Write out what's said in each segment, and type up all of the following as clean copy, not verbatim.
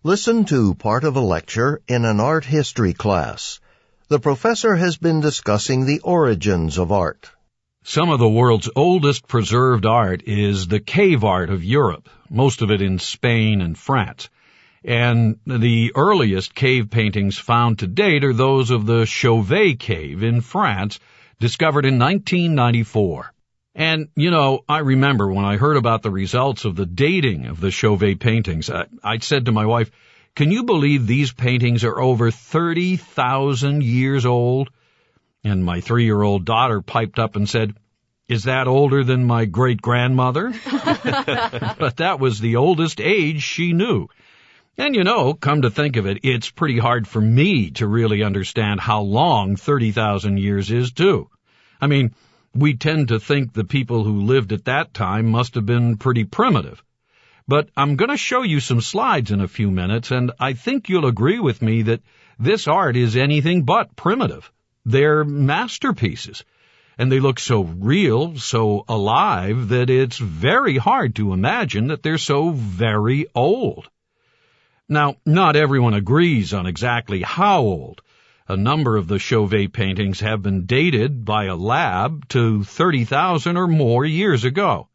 Listen to part of a lecture in an art history class. The professor has been discussing the origins of art. Some of the world's oldest preserved art is the cave art of Europe, most of it in Spain and France. And the earliest cave paintings found to date are those of the Chauvet Cave in France, discovered in 1994. And, I remember when I heard about the results of the dating of the Chauvet paintings, I said to my wife, "Can you believe these paintings are over 30,000 years old?" And my 3-year-old daughter piped up and said, "Is that older than my great-grandmother?" But that was the oldest age she knew. And come to think of it, it's pretty hard for me to really understand how long 30,000 years is, too. I mean, we tend to think the people who lived at that time must have been pretty primitive. But I'm going to show you some slides in a few minutes, and I think you'll agree with me that this art is anything but primitive. They're masterpieces, and they look so real, so alive, that it's very hard to imagine that they're so very old. Now, not everyone agrees on exactly how old. A number of the Chauvet paintings have been dated by a lab to 30,000 or more years ago.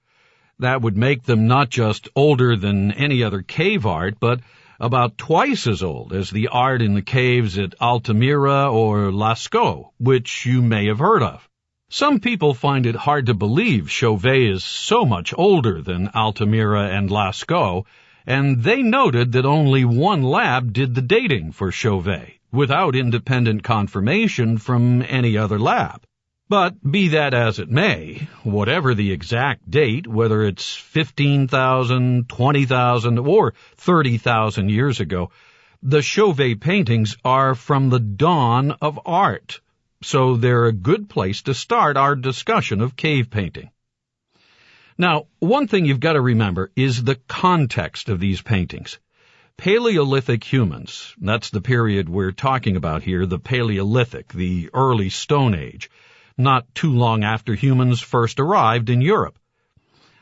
That would make them not just older than any other cave art, but about twice as old as the art in the caves at Altamira or Lascaux, which you may have heard of. Some people find it hard to believe Chauvet is so much older than Altamira and Lascaux, and they noted that only one lab did the dating for Chauvet, without independent confirmation from any other lab. But be that as it may, whatever the exact date, whether it's 15,000, 20,000, or 30,000 years ago, the Chauvet paintings are from the dawn of art, so they're a good place to start our discussion of cave painting. Now, one thing you've got to remember is the context of these paintings. Paleolithic humans, that's the period we're talking about here, the Paleolithic, the early Stone Age, not too long after humans first arrived in Europe.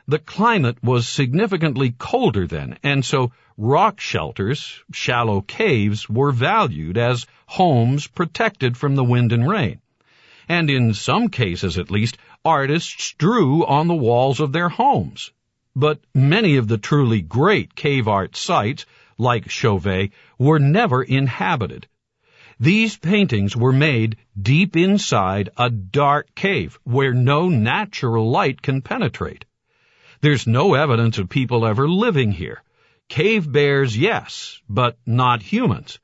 The climate was significantly colder then, and so rock shelters, shallow caves, were valued as homes protected from the wind and rain. And in some cases, at least, artists drew on the walls of their homes. But many of the truly great cave art sites, like Chauvet, were never inhabited. These paintings were made deep inside a dark cave where no natural light can penetrate. There's no evidence of people ever living here. Cave bears, yes, but not humans.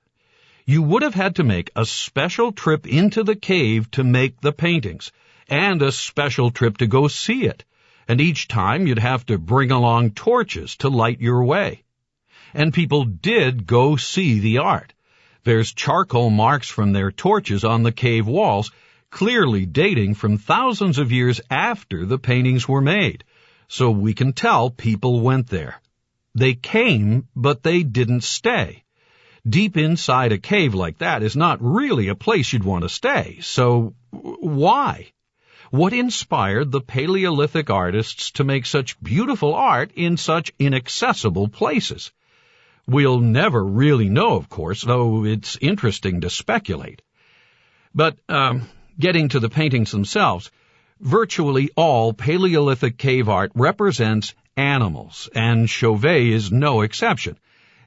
You would have had to make a special trip into the cave to make the paintings, and a special trip to go see it. And each time you'd have to bring along torches to light your way. And people did go see the art. There's charcoal marks from their torches on the cave walls, clearly dating from thousands of years after the paintings were made. So we can tell people went there. They came, but they didn't stay. Deep inside a cave like that is not really a place you'd want to stay. So why? What inspired the Paleolithic artists to make such beautiful art in such inaccessible places? We'll never really know, of course, though it's interesting to speculate. But getting to the paintings themselves, virtually all Paleolithic cave art represents animals, and Chauvet is no exception.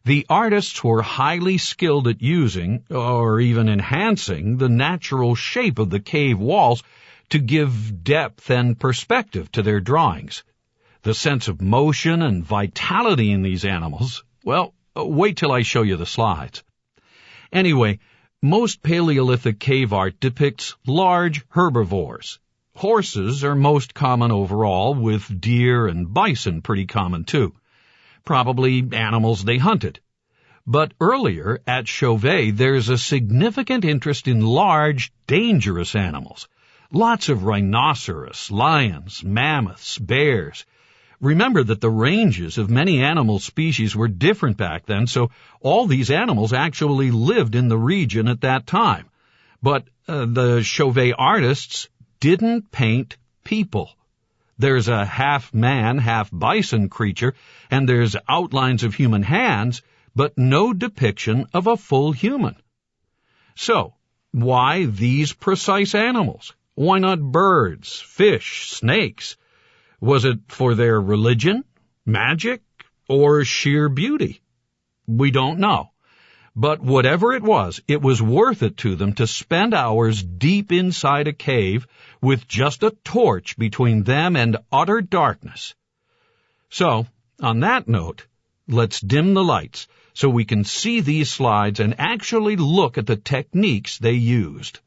The artists were highly skilled at using, or even enhancing, the natural shape of the cave walls to give depth and perspective to their drawings. The sense of motion and vitality in these animals, well, wait till I show you the slides. Anyway, most Paleolithic cave art depicts large herbivores. Horses are most common overall, with deer and bison pretty common too. Probably animals they hunted. But earlier, at Chauvet, there's a significant interest in large, dangerous animals. Lots of rhinoceros, lions, mammoths, bears. Remember that the ranges of many animal species were different back then, so all these animals actually lived in the region at that time. But the Chauvet artists didn't paint people. There's a half-man, half-bison creature, and there's outlines of human hands, but no depiction of a full human. So, why these precise animals? Why not birds, fish, snakes? Was it for their religion, magic, or sheer beauty? We don't know. But whatever it was worth it to them to spend hours deep inside a cave with just a torch between them and utter darkness. So, on that note, let's dim the lights so we can see these slides and actually look at the techniques they used.